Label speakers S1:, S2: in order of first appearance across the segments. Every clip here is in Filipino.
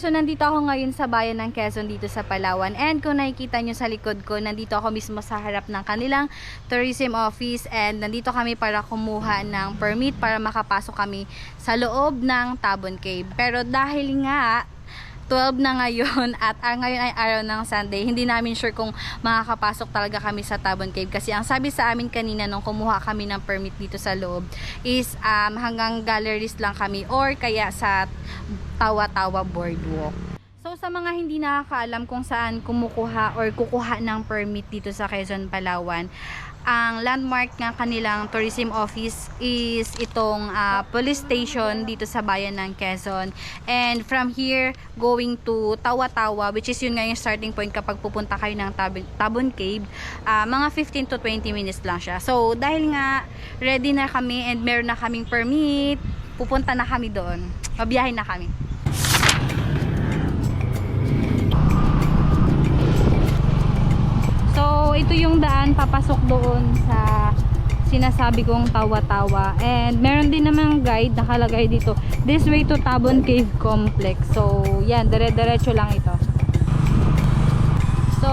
S1: So nandito ako ngayon sa bayan ng Quezon dito sa Palawan. And kung nakikita nyo sa likod ko, nandito ako mismo sa harap ng kanilang tourism office. And nandito kami para kumuha ng permit para makapasok kami sa loob ng Tabon Cave. Pero dahil nga 12 na ngayon at ngayon ay araw ng Sunday, hindi namin sure kung makakapasok talaga kami sa Tabon Cave kasi ang sabi sa amin kanina nung kumuha kami ng permit dito sa loob is hanggang galleries lang kami or kaya sa Tawa-Tawa Boardwalk. So sa mga hindi nakakaalam kung saan kumukuha or kukuha ng permit dito sa Quezon, Palawan, ang landmark ng kanilang tourism office is itong police station dito sa bayan ng Quezon. And from here, going to Tawa-Tawa, which is yun nga yung starting point kapag pupunta kayo ng Tabon Cave, mga 15 to 20 minutes lang siya. So, dahil nga ready na kami and meron na kaming permit, pupunta na kami doon. Mabiyahin na kami. So, ito yung daan papasok doon sa sinasabi kong Tawa-Tawa. And meron din namang guide nakalagay dito, this way to Tabon Cave Complex. So, yan, dire-diretso lang ito. So,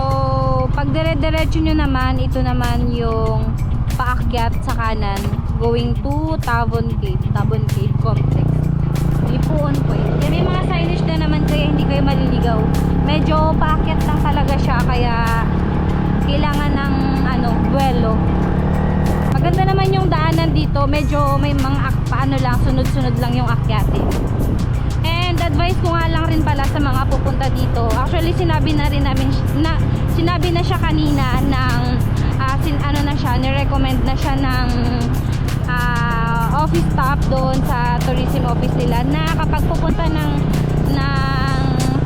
S1: pag dire-diretso nyo naman, ito naman yung paakyat sa kanan, going to Tabon Cave Complex. Lipuon po yun. Yan, may mga signage na naman kaya hindi kayo maliligaw. Medyo paakyat lang talaga siya, kaya kailangan ng buwelo. Maganda naman yung daanan dito, medyo may mga lang, sunod-sunod lang yung akyatin. And advice ko nga lang rin pala sa mga pupunta dito, actually sinabi na siya kanina ng ni-recommend na siya ng office staff doon sa tourism office nila na kapag pupunta ng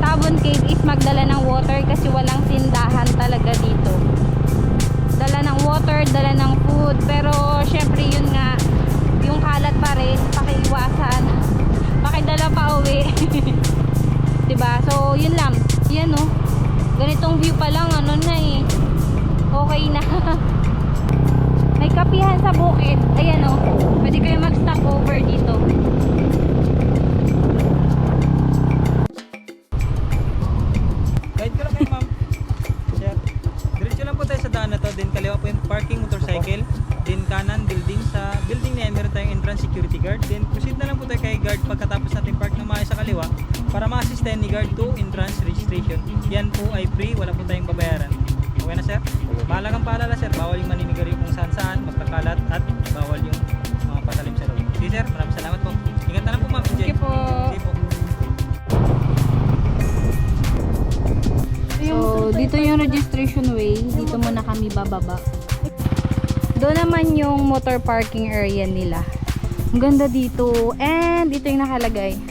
S1: Tabon Cave is magdala ng water kasi walang tindahan talaga dito. Dala ng water, dala ng food, pero syempre yun nga, yung kalat pa rin, pakiiwasan, pakidala pa uwi. Diba? So yun lang, yan oh, ganitong view pa lang, okay na. May kapihan sa bukid, ayan oh, pwede kayo mag stop over dito.
S2: Kaliwa po yung parking motorcycle, then kanan building, sa building na yan meron tayong entrance security guard, then proceed na lang po tayo kay guard pagkatapos natin park na maayos sa kaliwa para ma-assist ni guard to entrance registration. Yan po ay free, wala po tayong babayaran. Okay na sir? Bahala kang paalala sir, bawal yung maninigarilyo kung saan saan, magkakalat at bawal yung mga pasalim sa loob. Okay sir, maraming salamat po. Ingat na lang po ma'am.
S1: Sige po.
S2: Okay po.
S1: So, dito yung registration way. Dito muna kami bababa. Doon naman yung motor parking area nila. Ang ganda dito. And ito yung nakalagay,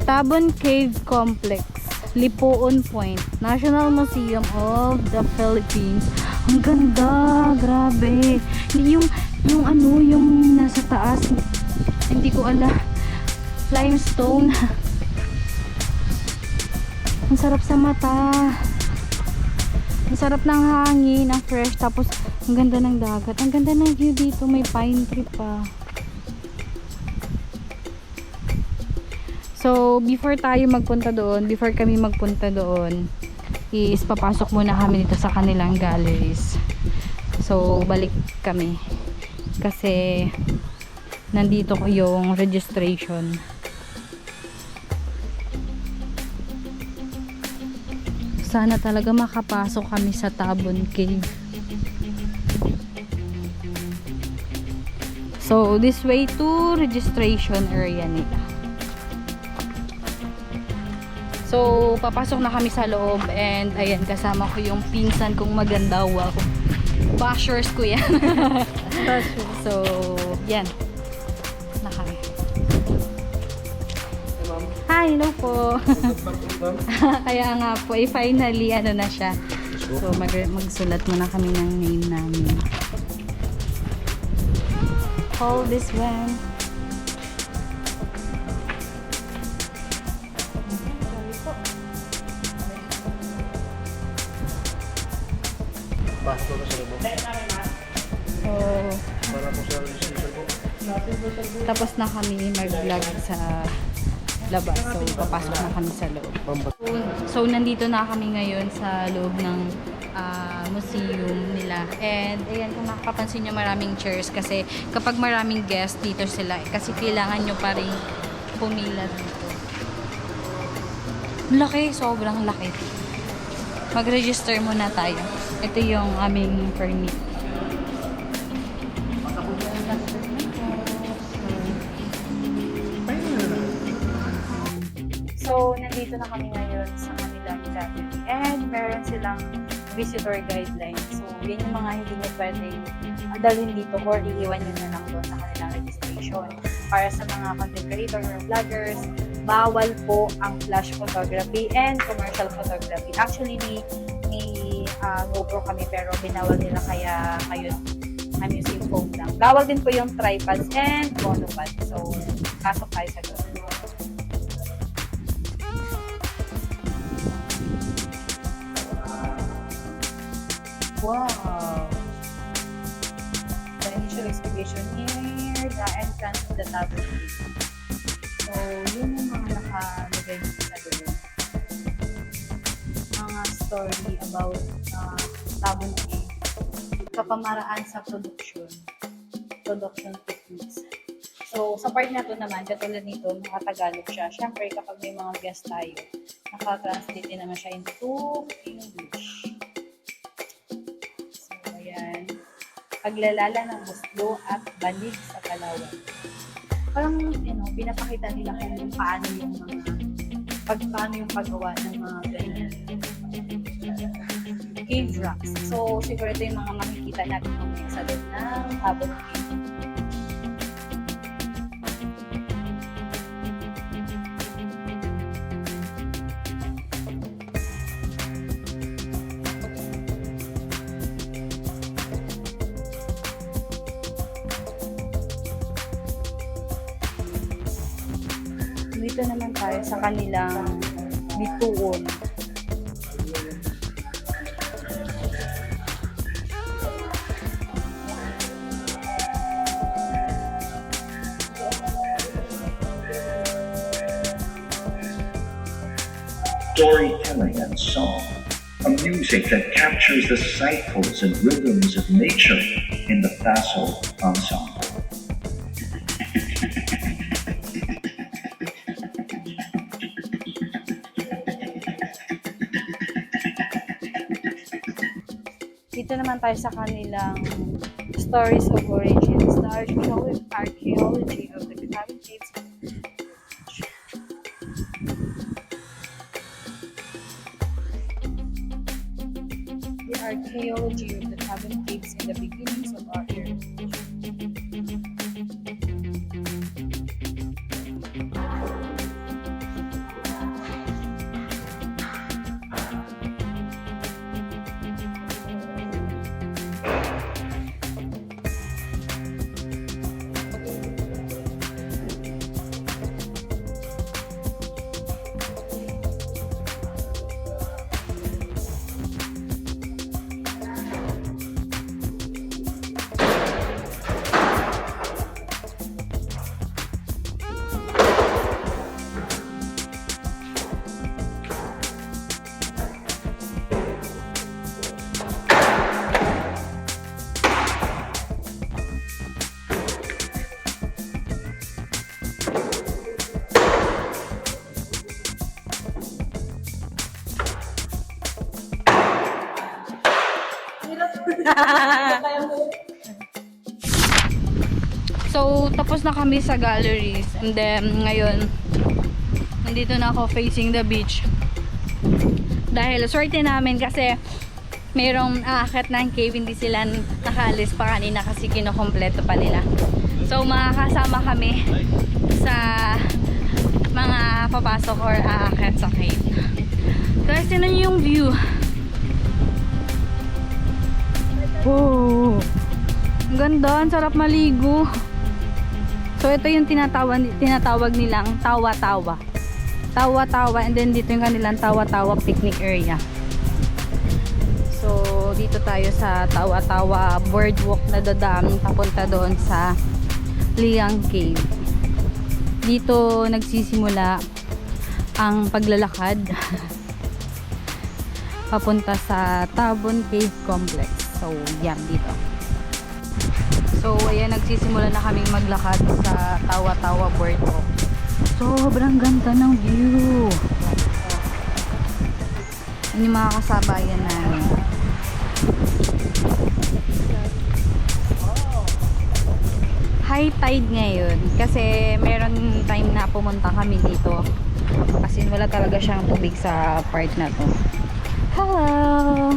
S1: Tabon Cave Complex, Lipuon Point, National Museum of the Philippines. Ang ganda, grabe. Yung nasa taas, hindi ko alam. Limestone. Ang sarap sa mata. Ang sarap ng hangin, ang fresh, tapos ang ganda ng dagat. Ang ganda ng view dito, may pine tree pa. So, before kami magpunta doon, is papasok muna kami dito sa kanilang galleries. So, balik kami. Kasi, nandito ko yung registration. Sana talaga makapasok kami sa Tabon Cave. So, this way to registration area nila. So, papasok na kami sa loob and ayan, kasama ko yung pinsan kong maganda. Wow. Bashers ko yan. So, yan. Na kami. Hi, hello po. Kaya nga po, finally, na siya. So, magsulat muna kami ng name namin. Call this one. So, tapos na kami mag-vlog sa labas. So, papasok na kami sa loob. So, nandito na kami ngayon sa loob ng museum nila. And, ayan, kung nakakapansin nyo, maraming chairs kasi kapag maraming guests dito sila, kasi kailangan nyo pa rin pumila dito. Laki, sobrang laki. Mag-register muna tayo. Ito yung aming permit. So, nandito na kami ngayon sa kanilang gallery. And meron silang visitor guidelines. So, yun yung mga hindi nyo pwedeng dalhin dito or iiwan nyo na lang doon sa kanilang registration. Para sa mga content creators or vloggers, bawal po ang flash photography and commercial photography. Actually, may GoPro kami pero binawal nila kaya ngayon I'm using phone lang. Bawal din po yung tripods and monopod. So, pasok tayo sa doon. Wow! The initial excavation near the entrance of the Tabon Cave. So, yun yung mga nakalagay dito sa dulo. Mga story about Tabon Cave. Kapamaraan sa production techniques. So, sa part na to naman, katulad nito, nakatagalog siya. Siyempre, kapag may mga guest tayo, nakatranslate din naman siya into English. Paglalala ng muslo at banig sa Palawan. Parang, pinapakita nila kung paano yung paggawa ng mga ganyan cave rocks. So, siguro ito yung mga makikita natin mamaya sa loob ng Tabon Cave. Dito naman tayo sa kanilang bituon.
S3: Storytelling and song, a music that captures the cycles and rhythms of nature in the Basel Ensemble.
S1: Dito naman tayo sa kanilang stories of origins, the archaeology of the Tabon Caves. The archaeology of the Tabon Caves in the beginnings of our era. So, tapos na kami sa galleries. And then, ngayon, nandito na ako facing the beach. Dahil, swerte namin kasi mayroong aakyat ng cave, hindi sila nakaalis pa kanina kasi kinokompleto pa nila. So, makakasama kami sa mga papasok or aakyat sa cave. Guys, yun yung view. Oh, ang ganda, ang sarap maligo. So ito yung tinatawag nilang tawa-tawa. Tawa-tawa, and then dito yung kanilang tawa-tawa picnic area. So dito tayo sa tawa-tawa boardwalk na dadaan papunta doon sa Liang Cave. dito nagsisimula ang paglalakad papunta sa Tabon Cave Complex. So, yan dito. So, ayan, nagsisimula na kaming maglakad sa Tawa-Tawa Boardwalk. Sobrang ganda ng view. Yan yung mga kasabayan namin. High tide ngayon kasi meron time na pumunta kami dito kasi wala talaga siyang tubig sa part na to. Hello!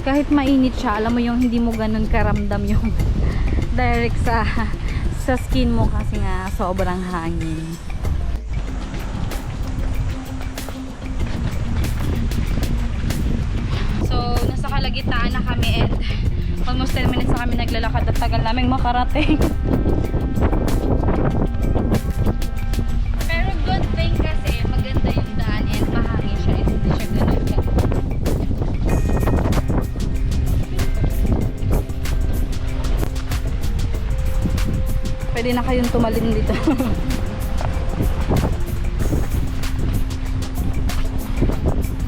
S1: Kahit mainit siya, alam mo yung hindi mo ganun karamdam yung direct sa skin mo kasi nga sobrang hangin. So, nasa kalagitnaan na kami and almost 10 minutes na kami naglalakad at tagal naming makarating. Pero good thing kasi maganda yung daan and mahangin siya and hindi siya ganun ka. Pwede na kayong tumalin dito.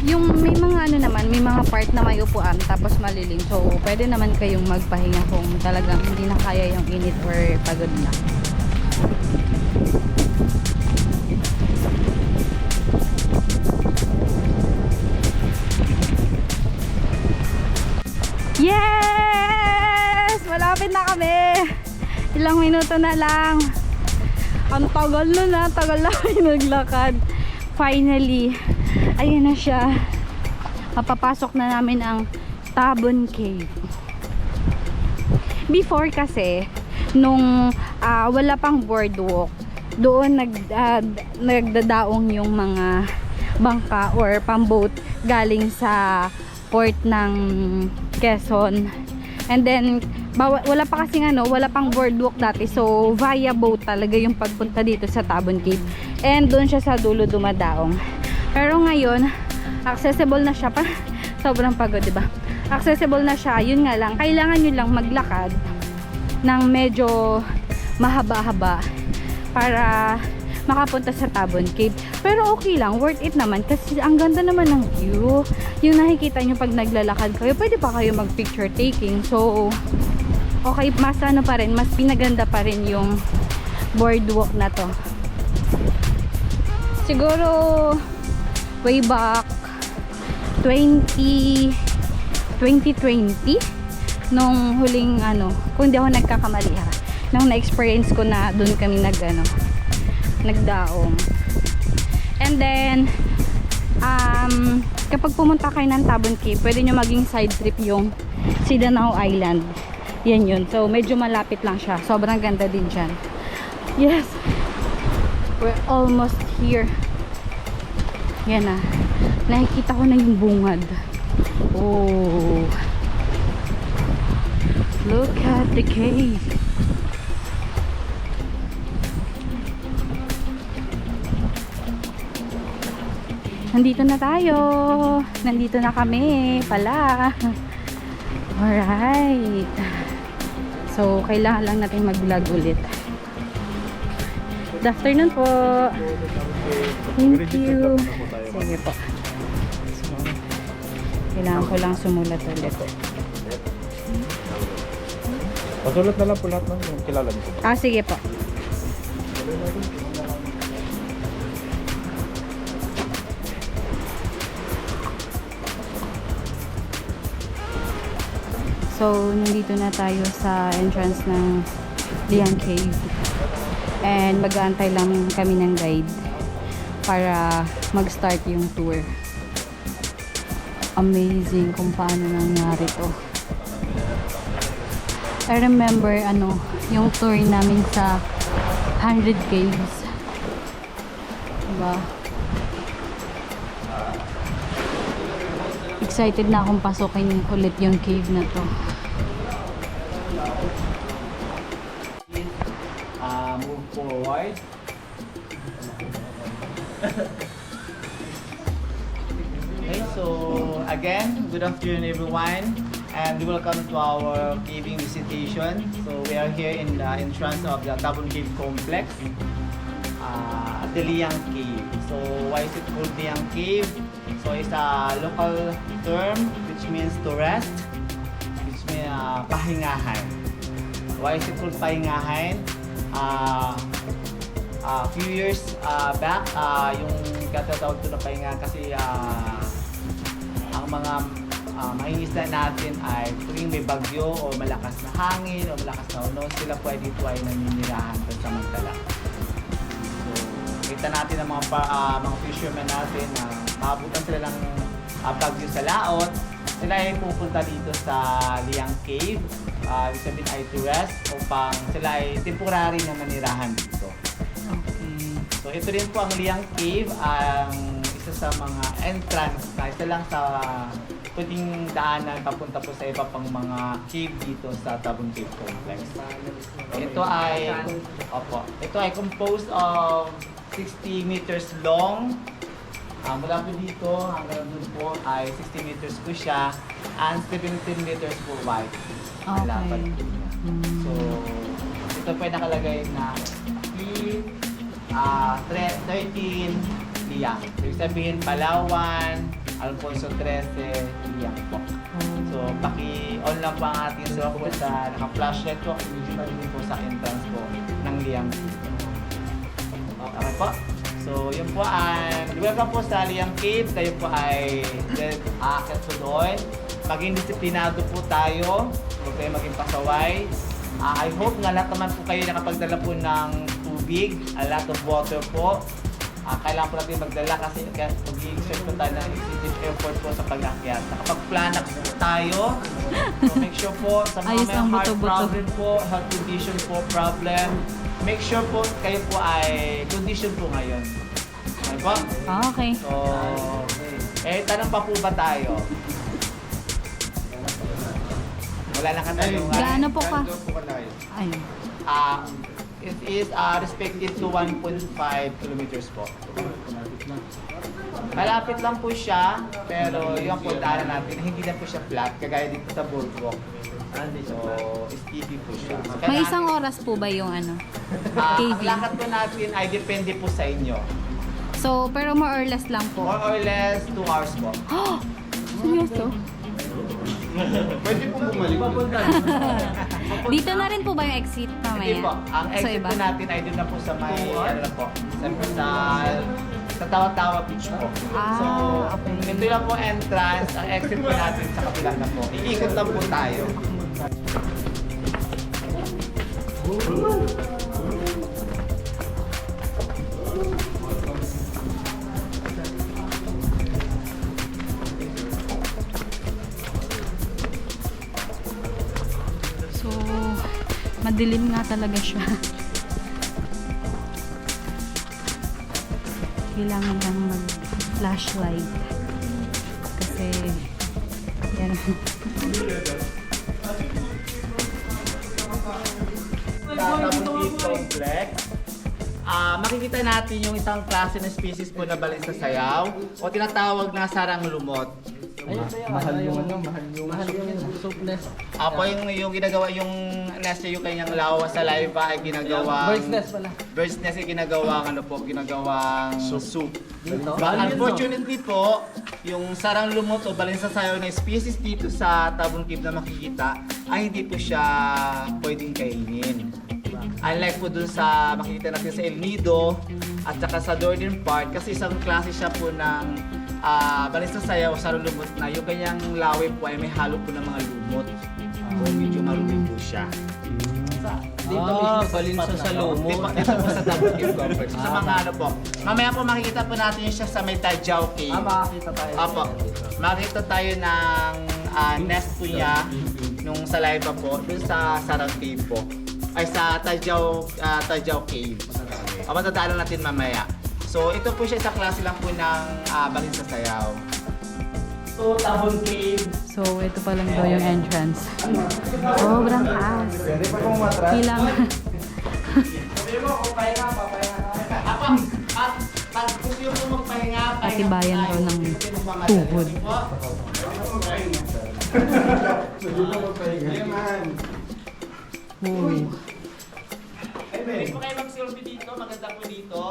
S1: Yung may mga ano naman, may mga part na may upuan tapos malilim. So, pwede naman kayong magpahinga kung talagang hindi na kaya yung init or pagod na. Yes! Malapit na kami! Ilang minuto na lang. Ang tagal na kayo naglakad. Finally, ayun na siya. Mapapasok na namin ang Tabon Cave. Before kasi, nung wala pang boardwalk, doon nagdadaong yung mga bangka or pamboat galing sa port ng Quezon. And then, wala pa kasing wala pang boardwalk dati. So, via boat talaga yung pagpunta dito sa Tabon Cave. And doon siya sa dulo dumadaong. Pero ngayon, accessible na siya pa. Sobrang pagod, diba? Accessible na siya. Yun nga lang, kailangan nyo lang maglakad ng medyo mahaba-haba para makapunta sa Tabon Cave. Pero okay lang, worth it naman kasi ang ganda naman ng view. Yung nakikita nyo pag naglalakad kayo, pwede pa kayo mag picture taking. So, okay, mas pa rin, mas pinaganda pa rin yung boardwalk na to. Siguro way back 2020 nung huling kung hindi ako nagkakamali nung na-experience ko na doon kami nagdaong. And then kapag pumunta kayo ng Tabon Cave, pwede nyo maging side trip yung Sidanao Island. Yan yun. So medyo malapit lang siya. Sobrang ganda din dyan. Yes, we're almost here. Yan na. Nakikita ko na yung bungad. Oh, look at the cave. Nandito na tayo. Nandito na kami pala. Alright. So, kailangan lang natin mag-vlog ulit. Good afternoon po. Thank you. Sige po. Kailangan ko lang sumulat ulit.
S4: Pasulat na lang po lahat ng kilala niyo.
S1: Sige po. So, nandito na tayo sa entrance ng Liang Cave. And mag-aantay lang kami ng guide para mag-start yung tour. Amazing kung paano nangyari to. I remember yung tour namin sa 100 Caves. Diba? Excited na akong pasukin ulit yung cave na to.
S4: Move forward. Okay, so again, good afternoon everyone.
S5: and welcome to our caving visitation. So we are here in the entrance of the Tabon Cave Complex at the Liang Cave. So why is it called Liang Cave? So it's a local term which means to rest, which means pahingahan. Why is it called pahingahan? A few years back, yung katatawag ito na pahinga kasi ang mga mangingisda natin ay tuwing may bagyo o malakas na hangin o malakas na unos, sila pwede ito ay naninirahan pansamantala. So, kita natin ang mga fishermen natin na maabutan sila ng bagyo sa laot, sila ay pupunta dito sa Liang Cave, ibig sabihin ay to rest upang sila ay temporary na manirahan dito. So ito rin po ang Liang Cave, ang isa sa mga entrance na isa lang sa pwedeng daanan papunta po sa iba pang mga cave dito sa Tabon Cave Complex. Ito ay composed of 60 meters long. Mula po dito hanggang doon po ay 60 meters po siya and 17 meters po wide.
S1: Okay.
S5: Lapad po niya. So ito po ay nakalagay na 13 Liang. Ibig sabihin Palawan, Alfonso 13, Liang po. So paki-on lang po ang ating sa po sa naka-flashlight po, hindi po sa entrance po ng Liang. Okay po. So yun po ang welcome po sa Liang Cave. Kayo po ay aakyat po doon. Maging disiplinado po tayo. Huwag kayo maging pasaway. I hope nga lahat naman po kayo nakapagdala po ng tubig, a lot of water po. Kailangan po natin magdala kasi mag-i-exert po tayo ng excessive effort po sa pag-akyat. Nakapag-planak po tayo. So make sure po sa mga
S1: Ayos
S5: may
S1: ang
S5: heart
S1: buto-buto.
S5: problem po, health condition po problem, make sure po kayo po ay condition po ngayon. Okay po?
S1: Okay.
S5: So, tanong pa po ba tayo? Wala lang katanungan.
S1: Gaano po ka? Ayun.
S5: It is restricted to 1.5 kilometers po. Malapit lang po siya, pero yung po daanan natin, hindi na po siya flat, kagaya dito sa boardwalk. So, steepy po siya. So,
S1: May isang oras po ba yung ano?
S5: ang
S1: caving?
S5: lakad po natin ay depende po sa inyo.
S1: So, pero more or less lang po.
S5: More or less 2 hours po.
S1: Seryoso?
S4: Pwede po bumalik.
S1: Dito na rin po ba yung exit mamaya?
S5: Hindi po. Ang
S1: So,
S5: exit
S1: iba?
S5: po natin ay doon na po sa may, ano na po, sa Tawa-Tawa Beach po. So,
S1: okay.
S5: ito lang po entrance. Ang exit po natin sa kabila na po. Iikot lang po tayo.
S1: So, madilim nga talaga siya. Kailangan lang mag-flashlight. Kasi, yan.
S5: Tabon Cave Complex. Makikita natin yung isang klase ng species po na balin sa sayaw o tinatawag na sarang lumot.
S4: Mahal yung soupness.
S5: Apo yung ginagawa yung nest niya, yung kanyang lawa sa laiva ay ginagawa
S4: Bird's nest pala.
S5: Bird's nest ay ginagawang ginagawang soup.
S4: Dito?
S5: But unfortunately po, yung sarang lumot o balin sa sayaw na species dito sa Tabon Cave na makikita ay hindi po siya pwedeng kainin. Unlike po dun sa makikita natin sa El Nido at saka sa northern part kasi isang klase siya po ng balin sa sayaw o sarang lumot na yung kanyang lawi po ay may halo po ng mga lumot. O medyo marumi po siya.
S2: Balinsa sa
S5: Dito po sa Tabon Cave Complex. Sa mga ano po. Mamaya po makikita po natin siya sa may Tajao Cave.
S4: Makakita tayo.
S5: Apo. Makikita tayo ng nest po niya nung saliva po dun sa Sarang Cave po. Ay sa Tajao Cave. Matadaanan natin mamaya. So ito po siya sa klase lang po ng balin sa sayaw. So Tabon Cave.
S1: So, ito pa lang daw yung entrance. Sobrang taas. Kailangan.
S5: Pag gusto yung magpahinga,
S1: Patibayan raw ng tuhod.
S5: Pwede po kayo mag-selfie dito, maganda po dito.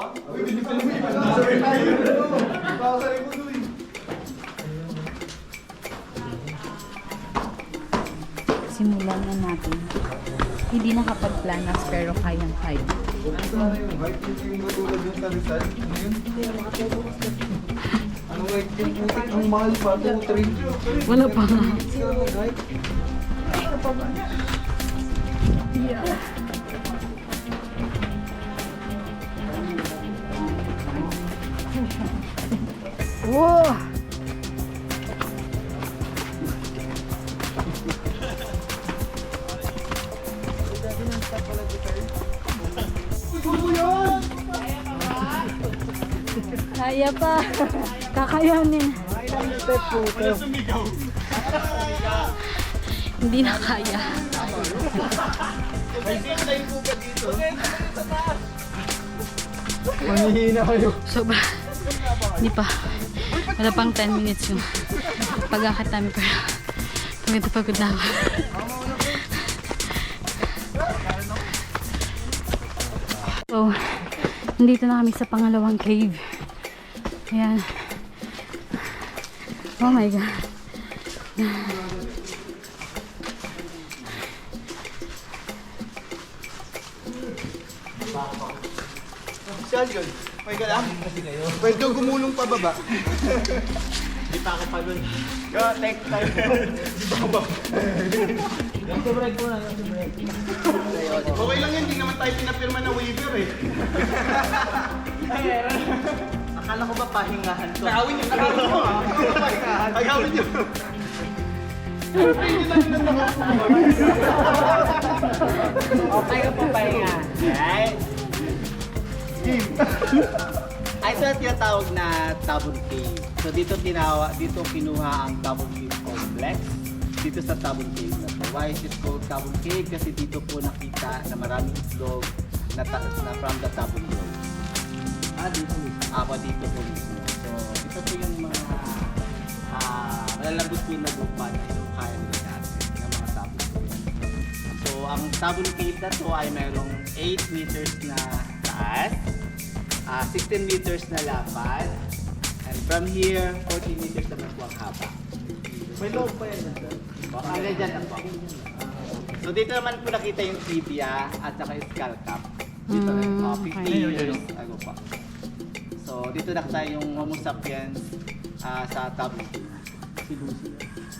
S1: Simulan na natin. Hindi nakapag-planas pero kayang-kaya.
S4: Ang mahal pa, 2-3.
S1: Wala pa nga. Wow! Kaya pa. Kakayanin. Hindi na kaya.
S4: Manihina kayo.
S1: Sobra. Hindi pa. Wala pang 10 minutes yung pag-akit namin pero pagod na ako. So, nandito na kami sa pangalawang cave. Ayan. Oh my God.
S4: Saan yun? May galang? Pwede kang gumulong pa baba.
S5: Di pa ako pa dun. Go, take time.
S4: Okay lang yan, hindi naman tayo pinapirma na waiver eh.
S5: Akala ko ba pahingahan to?
S4: Nakawin nyo ah. Agawin nyo.
S5: Okay ka po pahinga. Right? Ay, ito yung tinatawag na Tabon Cave. So dito kinuha ang Tabon Cave Complex. Dito sa Tabon Cave na to. Why is it called Tabon Cave? Kasi dito po nakita na maraming itlog na from the Tabon Cave. Dito mismo? Ako dito po mismo. So ito po yung mga malalabot po na lupa na yung kaya nila natin ng mga Tabon Cave. So ang Tabon Cave na to ay mayroong 8 meters na taas, 16 meters na lapad, and from here, 14 meters naman po ang haba.
S4: May loob pa yan.
S5: Hanggang dyan na po. So dito naman po nakita yung tibia at saka yung skull cap. Dito rin, 50 years ago pa. So dito nakita yung Homo sapiens sa Tabon Cave.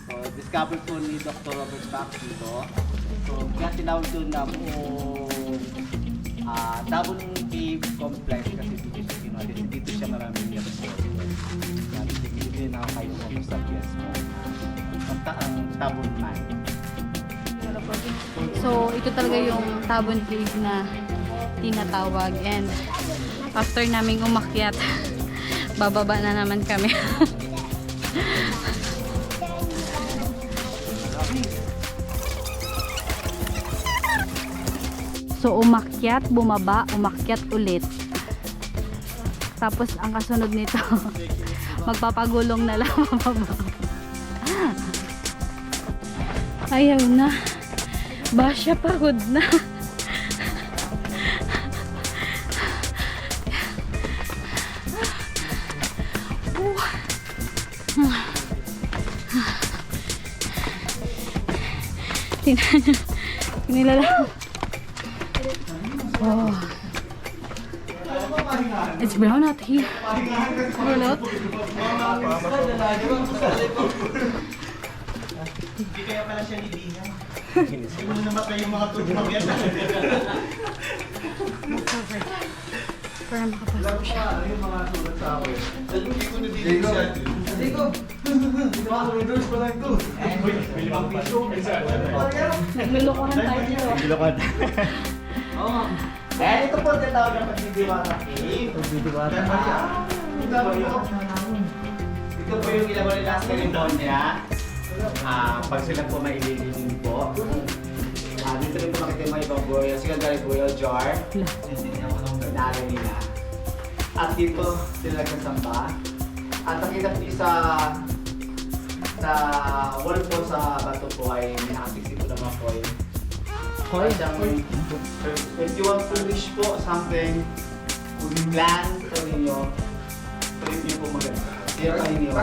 S5: So discovered po ni Dr. Robert Bach dito. So kaya tinawag doon na Tabon Cave Complex kasi dito siya kinuha. Dito siya maraming years old. Dito din ako kayo Homo sapiens mo. Ang Tabon Mine.
S1: So, ito talaga yung Tabon Cave na tinatawag. And after naming umakyat, bababa na naman kami. So, umakyat, bumaba, umakyat ulit. Tapos, ang kasunod nito, magpapagulong na lang bababa. Ayaw na. Basya, pagod na. Tinilala. Oh. It's brown out here. Brown out.
S4: Hindi kaya pala siya libihan. Hindi mo namatay yung mga tugmang yan.
S1: Para makapasok siya.
S4: Yung mga sulat sa akin. Hindi ko nadidig siya. Digo! Mga corridors pa lang ito.
S1: Naglulukohan tayo dito.
S5: Ito po tinatawag ng Pagdidiwata Cave.
S4: Pagdidiwata.
S5: Ito po yung ginagawa nila sa ceremonya. Pag sila po maililinin po. Dito rin po makita yung mga ibang burial. Secondary burial jar. Pinala nila. At dito sila nagsamba. At nakita po sa bawal po sa bato po ay nakasiksi po ng mga coin. Coin? If you want to wish po something, plan po ninyo, trip nyo po maganda. Kaya kayo niyo.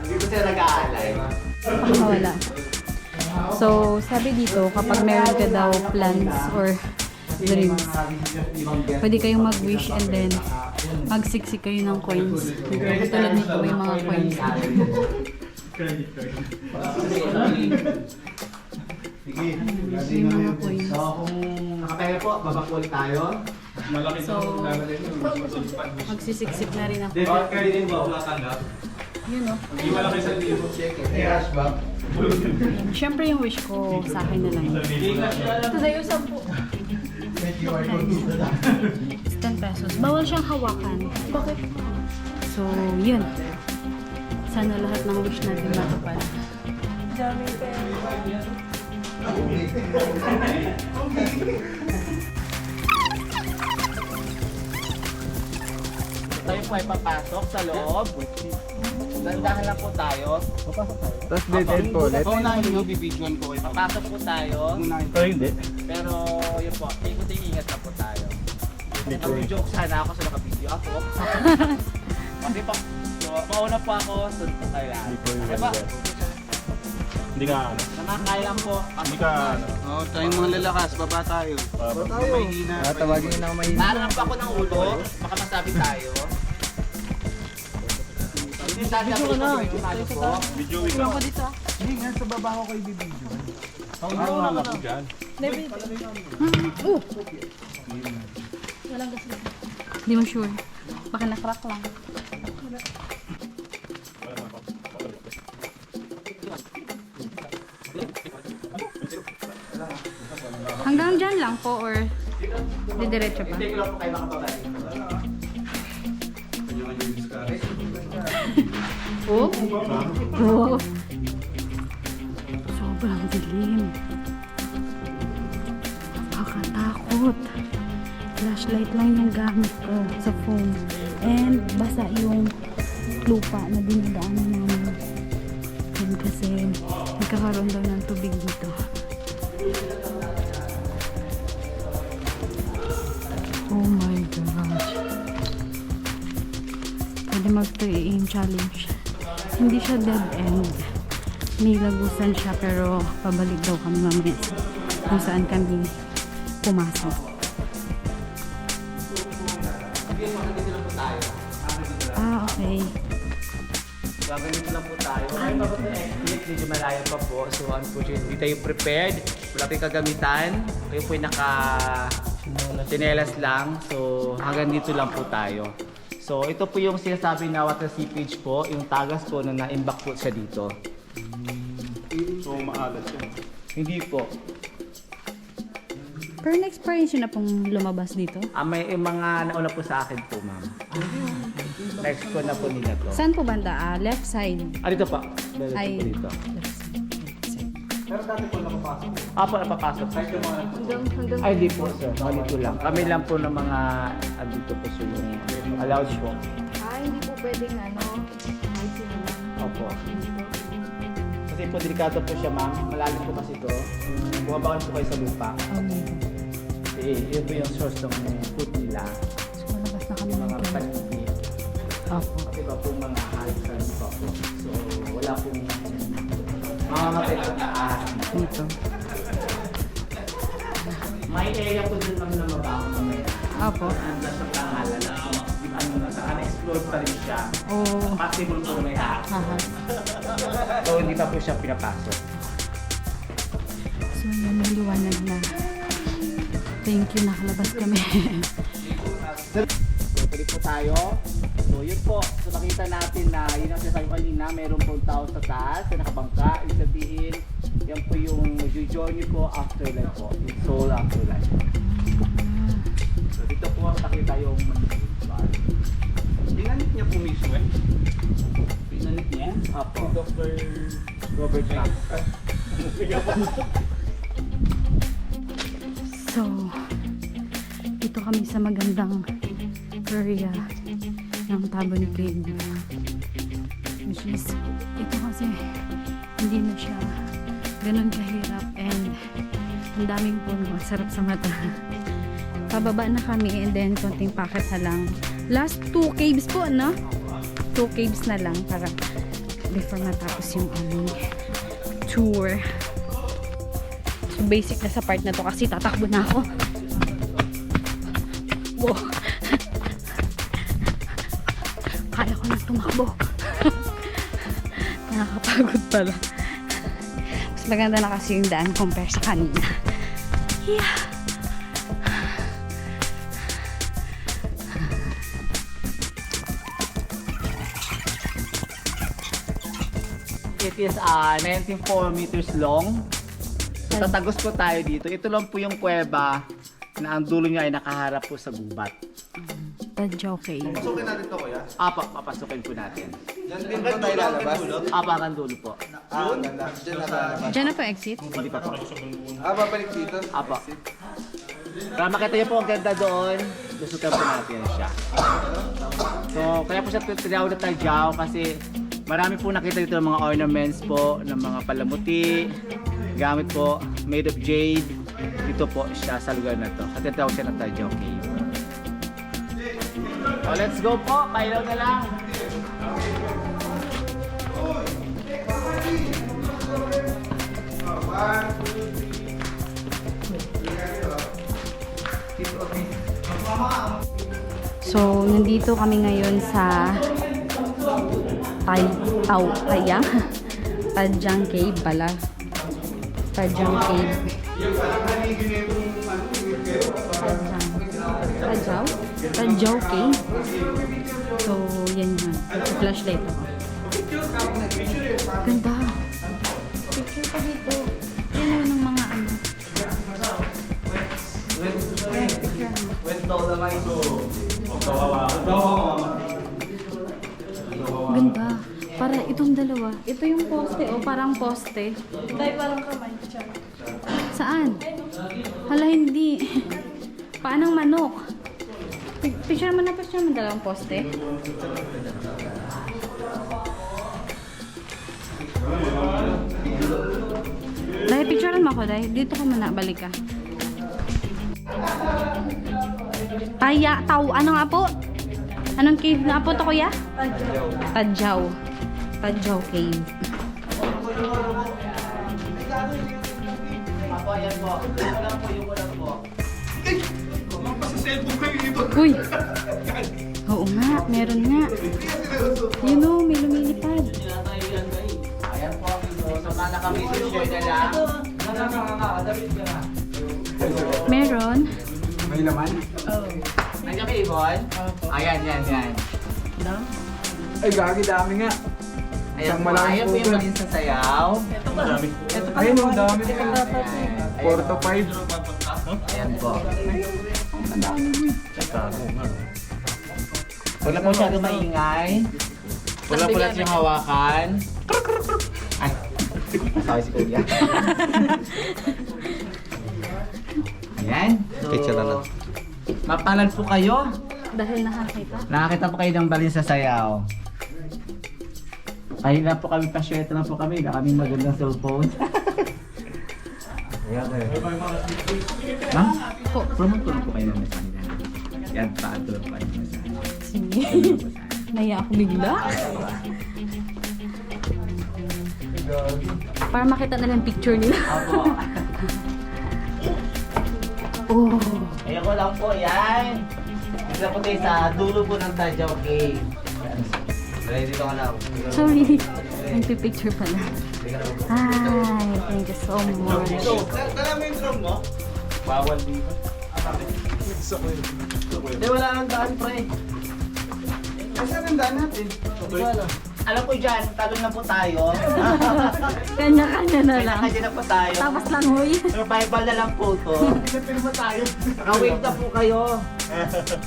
S5: Hindi po sila nag-aalay.
S1: Wala. So, sabi dito, kapag meron ka daw plans or dreams, pwede kayong mag-wish and then magsiksik kayo ng coins. Katulad nito, may mga coins. May mga coins.
S5: So, kung nakapera po, babak ulit tayo.
S1: So, magsisiksik na rin ako. Yun o.
S4: Cash ba?
S1: Siyempre yung wish ko sa akin na lang. Ito sa'yo, 10. It's 10 pesos. Bawal siyang hawakan. Bakit? So, yun. Sana lahat ng wish natin matupad.
S5: Tayo po ay papasok sa loob. Dandahan lang po tayo.
S4: Tapos dead po ulit.
S5: Papasok po tayo.
S2: Pero hindi.
S5: Pero yun po, ingat na po tayo. Nag-joke sana ako sa nakabideo ako. Kasi pa, so, mauna po ako, sunod po kayo lahat. Diba?
S2: Hindi ka ano.
S5: Namakaya lang po.
S2: Hindi ka ano.
S4: Oo, tayong mga lalakas, baba tayo. Mahihina. Tawagin nyo na ako mahihina.
S5: Naharap po ako ng ulo, baka masabi tayo. Hindi sabi ako ito yung malo po.
S2: Video
S1: Iwan ko dito.
S4: Hindi nga, sa baba ko kayo bibidyo.
S2: wala ko dyan.
S1: Walang gas. Hindi mo sure. Baka na-crack lang. Hanggang dyan lang po or didiretso pa?
S5: Hindi ko lang po kayo makababalik.
S1: Oh? Oh? Sobrang dilim. Nakakatakot. Flashlight lang yung gamit ko sa phone. And basa yung lupa na dinadaanan namin. Yan kasi nagkakaroon daw ng tubig dito. Oh my gosh. Pwede mag-3 challenge. Hindi siya dead end. May lagusan siya pero pabalik daw kami mamaya kung saan kami pumasok. Ah, okay.
S5: Gaganito lang po tayo. Ay, bago na exit, medyo malayo pa po. So, unfortunately, hindi tayo prepared. Wala tayong kagamitan. Kayo po yung naka-tinelas lang. So, hanggang dito lang po tayo. So, ito po yung sinasabi na water seepage po. Yung tagas po na na-imbak po siya dito.
S2: So maalat yun.
S5: Hindi po.
S1: Pero na-experience yun na pong lumabas dito?
S5: May mga nauna po sa akin po, ma'am. Next ko na po nila to.
S1: Saan po banda? Left side.
S5: Dito pa. Dito
S1: Ay,
S5: po dito.
S1: left side.
S5: Pero dati po nakapasok. Po, napapasok.
S1: Hanggang
S5: Ay, di po, sir. Malito lang. Kami lang po ng mga dito po so yung allowed po.
S1: hindi po pwedeng ano. Ay, sino lang.
S5: Opo. Kasi po delikado po siya, ma'am. Malalim po kasi ito. Bumabakan po kayo sa lupa.
S1: Okay.
S5: Yun po yung source ng food nila.
S1: So, malabas na kami ng
S5: Mga
S1: tent.
S5: panibig.
S1: Opo.
S5: Kasi ba po mga halikan pa po. So, wala pong mamamatay po na ahas.
S1: Dito.
S5: May area po dun ma'am na mabaho mamaya.
S1: Opo.
S5: Anda sa pangalan na na-explore pa rin siya.
S1: Oh.
S5: Possible po may ahas.
S1: Haha.
S5: So, hindi pa po siya pinapasok.
S1: So, yun, may liwanag na. Thank you, nakalabas kami.
S5: So, pwede po tayo. So, yun po. So, nakita natin na yun ang sinasabi kanina, mayroon pong tao sa taas na nakabangka. Ibig sabihin, yan po yung journey po afterlife po. Yung soul afterlife. So, dito po nakita yung
S2: Pinanit niya po mismo eh.
S5: pinanit niya. Apo. Dr. Robert Trump.
S1: So, dito kami sa magandang area ng Tabon Cave. Medyo is ito kasi hindi na siya ganun kahirap and ang daming puno, sarap sa mata. Pababa na kami and then konting packet na lang. Last 2 caves po, no? 2 caves na lang para before matapos yung aming tour. So basic na sa part na to kasi tatakbo na ako. Wow. Kaya ko na tumakbo. Nakakapagod pala. Mas maganda na kasi yung daan compare sa kanina. Yeah.
S5: It is 94 meters long. So, tatagos po tayo dito. Ito lang po yung kuweba na ang dulo niya ay nakaharap po sa gubat.
S1: Tadyaw Cave.
S4: Pasukin natin to, kuya.
S5: Papasukin po natin.
S4: Yan din ba tayo lalabas?
S5: Hanggang dulo po.
S4: Ganda. Diyan na lalabas.
S1: Diyan na po exit.
S5: Hindi pa po.
S4: Babalik dito.
S5: Para makita niyo po ang ganda doon, lusutan po natin siya. So, kaya po siya tinawag na Tadyaw kasi marami po nakita dito ng mga ornaments po, ng mga palamuti, gamit po, made of jade. Dito po siya sa lugar na to. At tinatawag siya ng Tadyaw Cave. So, let's go po. Pailaw na lang.
S1: So, nandito kami ngayon sa Tadjang Cave pala. Tadjang Cave. Tadjaw Cave. So, yan yan. Flashlight ako. Ganda. Picture pa dito. Yan yun ng mga ano. Ganda. Para itong dalawa. Ito yung poste o parang poste. Dahil parang kamay siya. Saan? Hala hindi. Paanong manok? Picture mo na pa siya ng dalawang poste. Dahil picturean mo ako dahil. Dito ka muna. Balik ka. Ano nga po? Anong cave nga po to, kuya? Tadjaw. Tadjaw Cave.
S5: Ako, ayan po. Yung ulam po.
S1: Uy! Oo nga, meron nga. You know, may lumilipad.
S5: Ayan po. So, sana kami share na lang.
S1: Meron.
S4: May laman?
S5: Nandiyan ka, Ibon? Ayan, yan.
S4: Ay, gagi, dami nga.
S5: Ayan
S4: Isang
S5: po,
S4: malaking
S5: ayan po yung
S4: puno.
S5: balin sa sayaw.
S4: Ayun, ang dami nga.
S5: Ayan.
S4: 4 to 5.
S5: Ayan po. Huwag na po masyado maingay. Pula-pula yung hawakan. Ay, masabi si Kuya. Ayan. So, mapalad po kayo.
S1: Dahil nakakita.
S5: Nakakita po kayo ng balin sa sayaw. Ay na po kami, pa-share na po kami. Na kaming magandang cellphone. Ma'am, promote po na po kayo ng mensahe. Yan, paatulog po kayo ng mensahe.
S1: Sige. Naya ako bigla. Para makita na lang picture nila.
S5: Apo.
S1: Oh.
S5: Ayan ko lang po, yan. Isa po tayo sa dulo po ng Tadyaw Cave. Ready dito ka lang.
S1: Sorry. Nagpipicture pala. Hi. Thank you so much.
S4: Dala mo yung drum mo?
S5: Bawal dito. Hindi, wala nang daan, pre.
S4: Saan ang daan natin?
S5: Alam ko dyan, talon na po tayo.
S1: Kanya-kanya na lang.
S5: Kanya na po tayo.
S1: Tapos lang, huy.
S5: Survival na lang po to. Isipin mo tayo. Nakawake na po kayo.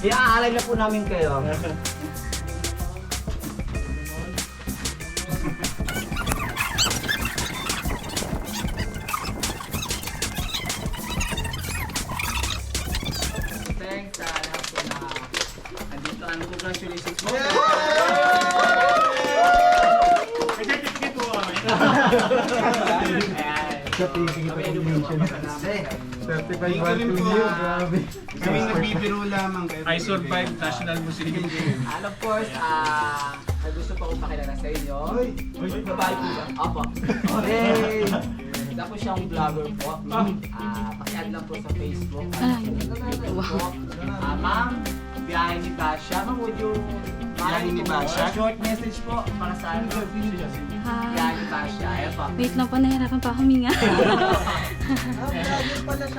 S5: Iaalay na po namin kayo. Thanks sa lahat po na andito. Congratulations po.
S4: Kaming nagbibiro lamang.
S6: I survived National Muslim Game.
S5: And of course, may gusto pa akong pakilala sa inyo. Babae po ba? Opo. Hey! Isa po siyang vlogger po. Paki-add lang po sa Facebook. Ma'am, biyahe ni Basha. Ma'am, would you
S4: Biyahe ni Basha?
S5: Short message po para sa ano? Biyahe ni Basha. Ayan po.
S1: Wait lang po, nahirapan pa huminga.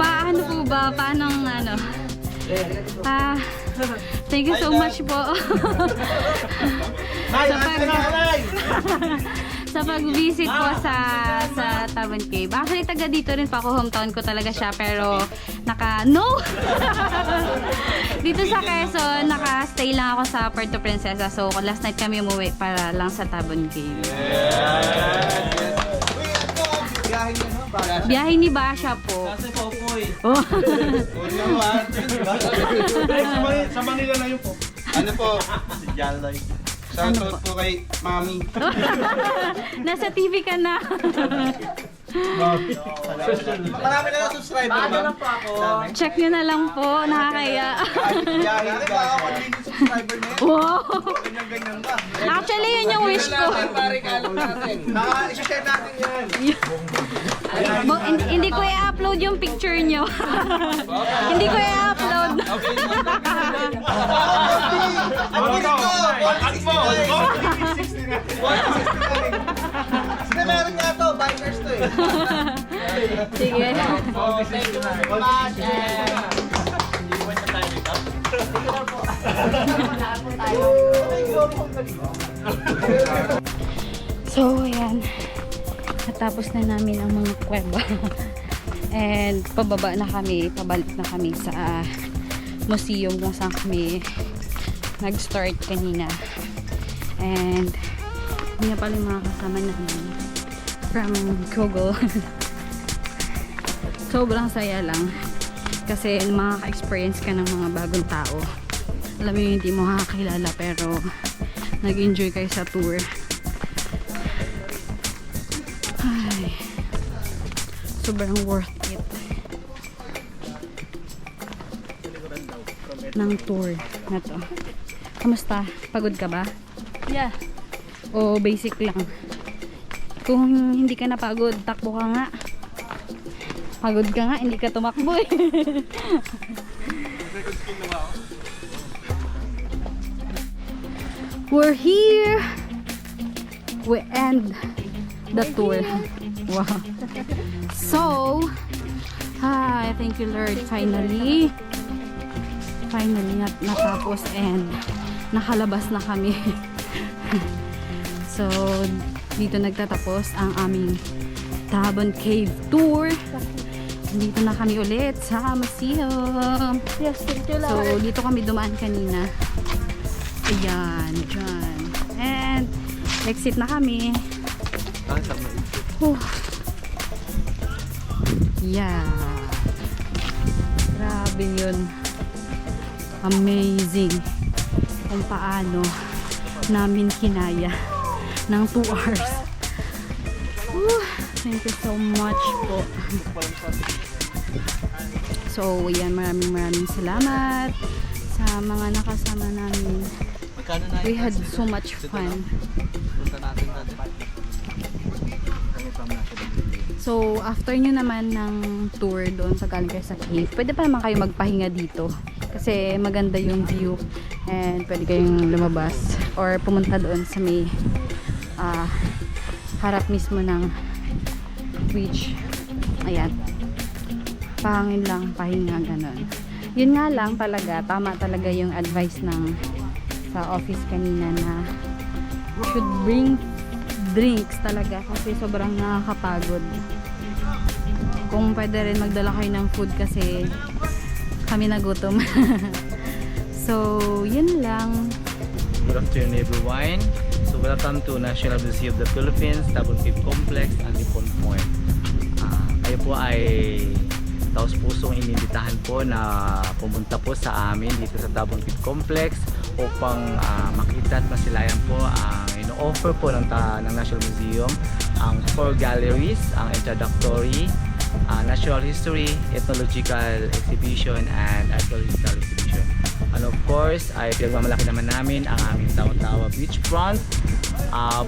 S1: Paano po ba? Paano ano? Thank you so much po. Sa pag-visit po sa Tabon Cave. Actually, taga dito rin pa ako. Hometown ko talaga siya. Pero, no! Dito sa Quezon, naka-stay lang ako sa Puerto Princesa. So, last night kami umuwi para lang sa Tabon Cave. Biyahe ni Basha po.
S2: Kasi po po eh.
S1: Oh.
S6: Sa Manila na yun po.
S4: Ano po? Si John Lloyd. Shoutout po kay Mami.
S1: Nasa TV ka na.
S4: Marami na lang subscriber,
S5: Paano
S4: ma'am.
S5: lang po ako?
S1: Check nyo na lang po. Nakakaya.
S4: Biyahe ni Basha. Ako din subscriber na yan.
S1: Wow.
S4: Ganyan ba?
S1: Actually, yun yung wish ko.
S4: I-share natin yan.
S1: Hindi ko i-upload yung picture nyo. Hindi ko i-upload.
S4: Ang bilis ko! 169. Hindi, meron nga to. Bikers to eh.
S1: Sige.
S5: Thank you very much.
S1: So, ayan. Natapos na namin ang mga kuweba. And pababa na kami, pabalik na kami sa museum kung saan kami nag-start kanina. And yun na pala yung mga kasama namin from Google. Sobrang saya lang kasi makaka-experience ka ng mga bagong tao. Alam mo yun, hindi mo makakilala pero nag-enjoy kayo sa tour. Ay, sobrang worth it ng tour na to. Kamusta? Pagod ka ba?
S7: Yeah.
S1: O basic lang? Kung hindi ka napagod, takbo ka nga. Pagod ka nga, hindi ka tumakbo eh. We're here. We end the tour. Wow. So, thank you Lord. Finally natapos and nakalabas na kami. So, dito nagtatapos ang aming Tabon Cave Tour. Dito na kami ulit sa museum.
S7: Yes, thank you,
S1: So,
S7: Lord.
S1: dito kami dumaan kanina. Ayan, dyan. And, exit na kami. Yeah. Grabe yun. Amazing. Kung paano namin kinaya ng 2 hours. Thank you so much po. So, yan, maraming salamat sa mga nakasama namin. We had so much fun. So, after nyo naman ng tour doon sa galing kayo sa cave, pwede pa naman kayo magpahinga dito. Kasi maganda yung view and pwede kayong lumabas or pumunta doon sa may harap mismo ng beach. Ayan. Pahangin lang, pahinga, ganon. Yun nga lang talaga, tama talaga yung advice ng sa office kanina na should bring drinks talaga kasi sobrang nakakapagod. Kung pwede rin magdala kayo ng food kasi kami nagutom. So, yun lang.
S8: Good afternoon everyone. So welcome to National Museum of the Philippines, Tabon Cave Complex, and Ipon Point. Kayo po ay taos pusong inimbitahan po na pumunta po sa amin dito sa Tabon Cave Complex upang makita at masilayan po ang ino-offer po ng National Museum ang 4 galleries, ang introductory, natural history, ethnological exhibition, and archaeological exhibition. And of course, ay pinagmamalaki naman namin ang aming Tawa-Tawa beachfront,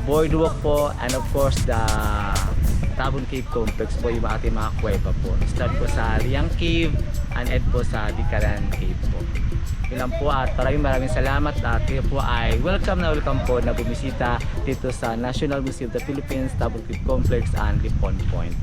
S8: boardwalk po, and of course the Tabon Cave Complex po, yung ating mga kuweba po. Start po sa Liang Cave and end po sa Dikaran Cave po. Yun lang po at maraming salamat at kayo po ay welcome po na bumisita dito sa National Museum of the Philippines, Tabon Cave Complex and Lipon Point.